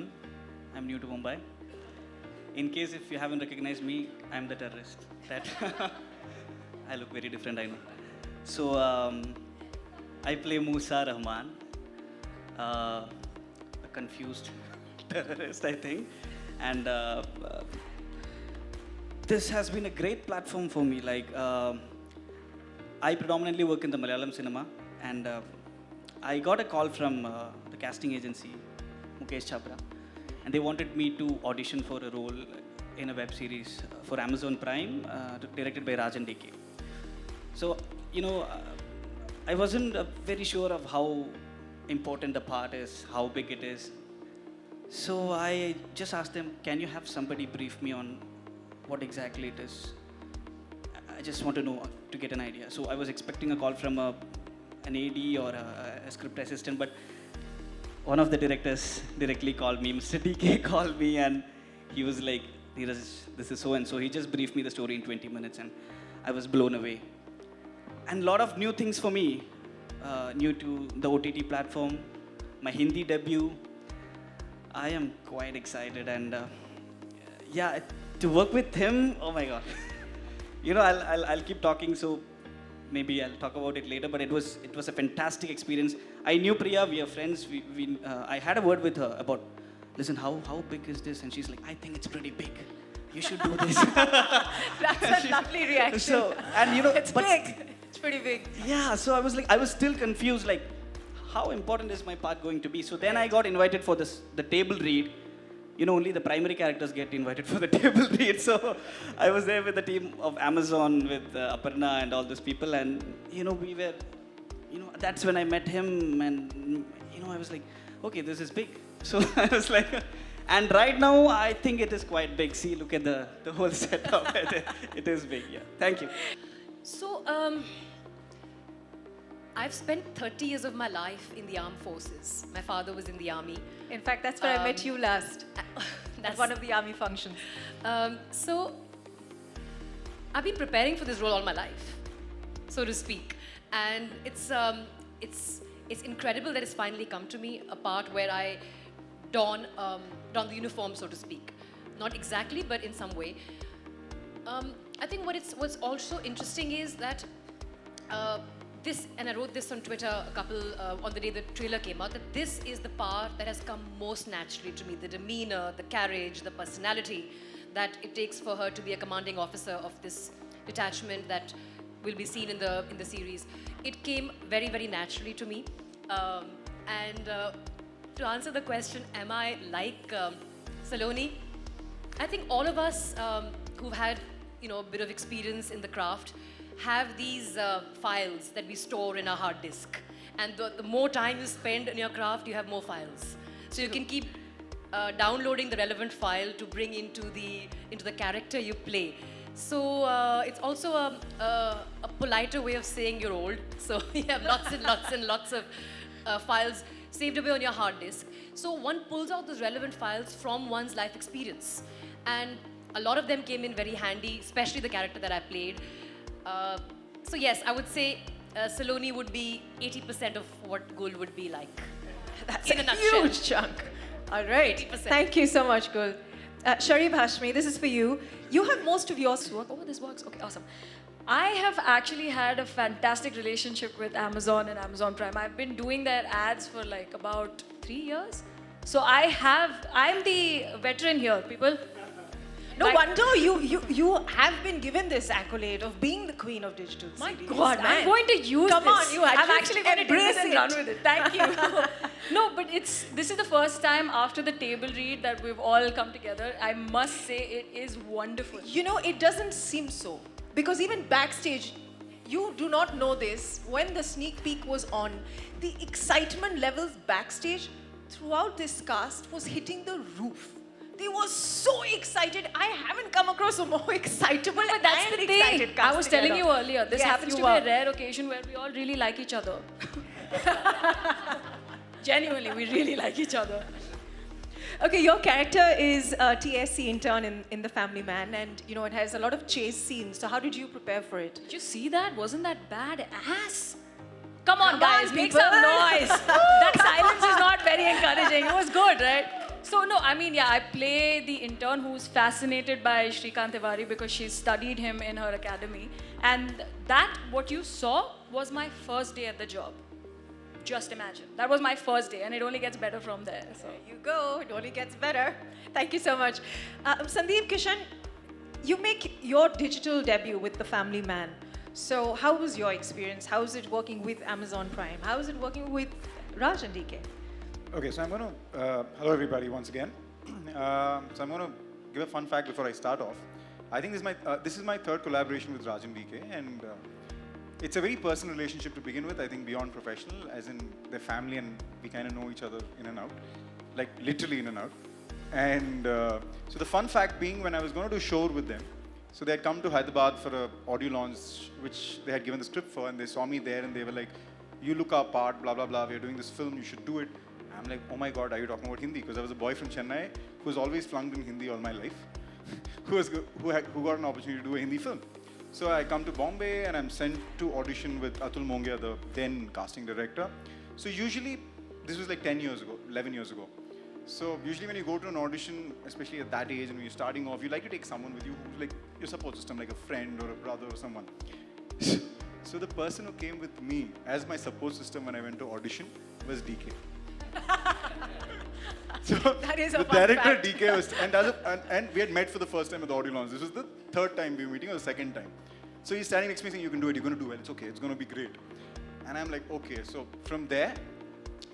everyone. I'm new to Mumbai. In case if you haven't recognized me, I'm the terrorist. That I look very different, I know. So I play Musa Rahman, a confused terrorist, I think. And this has been a great platform for me. Like I predominantly work in the Malayalam cinema, and I got a call from the casting agency, Mukesh Chhabra, and they wanted me to audition for a role in a web series for Amazon Prime, directed by Rajan DK. So, you know, I wasn't very sure of how important the part is, how big it is. So I just asked them, can you have somebody brief me on what exactly it is? I just want to know, to get an idea. So I was expecting a call from an AD or a script assistant, but one of the directors directly called me, Mr. DK called me, and he was like, this is so and so. He just briefed me the story in 20 minutes, and I was blown away. And a lot of new things for me, new to the OTT platform, my Hindi debut. I am quite excited, and yeah, to work with him, oh my God. You know, I'll keep talking, so maybe I'll talk about it later, but it was a fantastic experience. I knew Priya, we are friends. I had a word with her about, listen, how big is this? And she's like, I think it's pretty big. You should do this. That's a lovely reaction. So, and you know, it's big. It's pretty big. Yeah, so I was still confused, like, how important is my part going to be? So then I got invited for the table read. You know, only the primary characters get invited for the table read. So I was there with the team of Amazon, with Aparna and all those people. And, you know, we were, you know, that's when I met him. And, you know, I was like, okay, this is big. So I was like, and right now, I think it is quite big. See, look at the whole setup. It is big, yeah. Thank you. So, I've spent 30 years of my life in the armed forces. My father was in the army. In fact, that's where I met you last. That's one of the army functions. So, I've been preparing for this role all my life, so to speak. And it's incredible that it's finally come to me, a part where I don the uniform, so to speak. Not exactly, but in some way. I think what's also interesting is that this, and I wrote this on Twitter on the day the trailer came out, that this is the part that has come most naturally to me. The demeanor, the carriage, the personality that it takes for her to be a commanding officer of this detachment that will be seen in the series. It came very, very naturally to me. To answer the question, am I like Saloni? I think all of us who've had, you know, a bit of experience in the craft have these files that we store in our hard disk. And the more time you spend in your craft, you have more files. So you can keep downloading the relevant file to bring into the character you play. So it's also a politer way of saying you're old. So you have lots and lots and lots of files saved away on your hard disk. So one pulls out those relevant files from one's life experience. And a lot of them came in very handy, especially the character that I played. So yes, I would say Saloni would be 80% of what Gul would be like. That's a huge chunk. All right. 80%. Thank you so much, Gul. Sharif Hashmi, this is for you. You have most of your work. Oh, this works. Okay, awesome. I have actually had a fantastic relationship with Amazon and Amazon Prime. I've been doing their ads for like about 3 years. So I'm the veteran here, people. No wonder you have been given this accolade of being the queen of digital My series. God, I'm going to use Come this. on, you I'm actually going to take this and embrace run it. with it. Thank you. No, but this is the first time after the table read that we've all come together. I must say it is wonderful. You know, it doesn't seem so. Because even backstage, you do not know this, when the sneak peek was on, the excitement levels backstage throughout this cast was hitting the roof. They were so excited. I haven't come across a more excitable But that's the thing. I was telling you earlier, this Yes, happens to you be were. a rare occasion where we all really like each other. Genuinely, we really like each other. Okay, your character is a TSC intern in The Family Man, and you know it has a lot of chase scenes. So how did you prepare for it? Did you see that? Wasn't that bad ass? Come on, Come guys, on, make people. some noise. That silence is not very encouraging. It was good, right? So no, I mean, yeah, I play the intern who's fascinated by Shrikant Tiwari because she's studied him in her academy. And that, what you saw, was my first day at the job. Just imagine. That was my first day, and it only gets better from there. So. There you go. It only gets better. Thank you so much. Sandeep, Kishan, you make your digital debut with The Family Man. So how was your experience? How is it working with Amazon Prime? How is it working with Raj and DK? Okay, so I'm going to, hello everybody once again. So I'm going to give a fun fact before I start off. I think this is my third collaboration with Raj and DK, and it's a very personal relationship to begin with, I think beyond professional, as in their family, and we kind of know each other in and out, like literally in and out. And so the fun fact being, when I was going to do a show with them, so they had come to Hyderabad for an audio launch, which they had given the script for, and they saw me there, and they were like, you look our part, blah, blah, blah, we're doing this film, you should do it. I'm like, oh my God, are you talking about Hindi? Because I was a boy from Chennai who was always flunked in Hindi all my life, who got an opportunity to do a Hindi film. So I come to Bombay and I'm sent to audition with Atul Mongia, the then casting director. So usually, this was like 10 years ago, 11 years ago. So usually when you go to an audition, especially at that age and when you're starting off, you like to take someone with you who's like your support system, like a friend or a brother or someone. So the person who came with me as my support system when I went to audition was DK. So That is a the fun director fact. DK was, and we had met for the first time at the audio launch. This was the third time we were meeting or the second time. So he's standing next to me saying, you can do it, you're going to do well, it's okay, it's going to be great. And I'm like, okay. So from there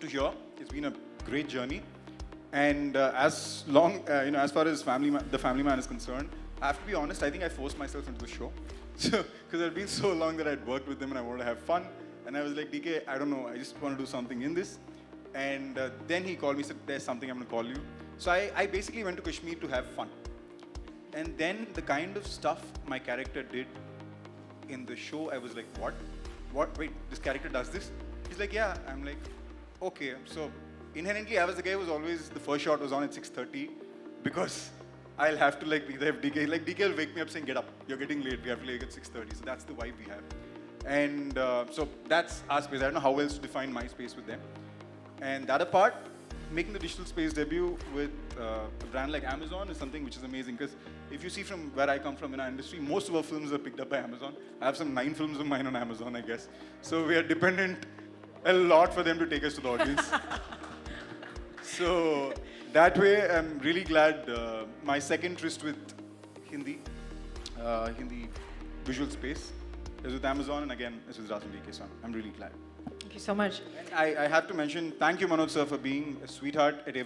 to here, it's been a great journey. And as far as The Family Man is concerned, I have to be honest, I think I forced myself into the show. So, because it had been so long that I'd worked with them and I wanted to have fun. And I was like, DK, I don't know, I just want to do something in this. And then he called me, said, there's something I'm going to call you. So I basically went to Kashmir to have fun. And then the kind of stuff my character did in the show, I was like, what? Wait, this character does this? He's like, yeah. I'm like, okay. So inherently, I was the guy who was always, the first shot was on at 6:30 because I'll have to like be there. DK will wake me up saying, get up, you're getting late, we have to leave at 6:30. So that's the vibe we have. And so that's our space. I don't know how else to define my space with them. And that apart, making the digital space debut with a brand like Amazon is something which is amazing, because if you see from where I come from in our industry, most of our films are picked up by Amazon. I have some 9 films of mine on Amazon, I guess. So we are dependent a lot for them to take us to the audience. So that way, I'm really glad my second tryst with Hindi visual space is with Amazon, and again, it's with Raj and DK, so I'm really glad. Thank you so much. And I have to mention, thank you, Manoj sir, for being a sweetheart at every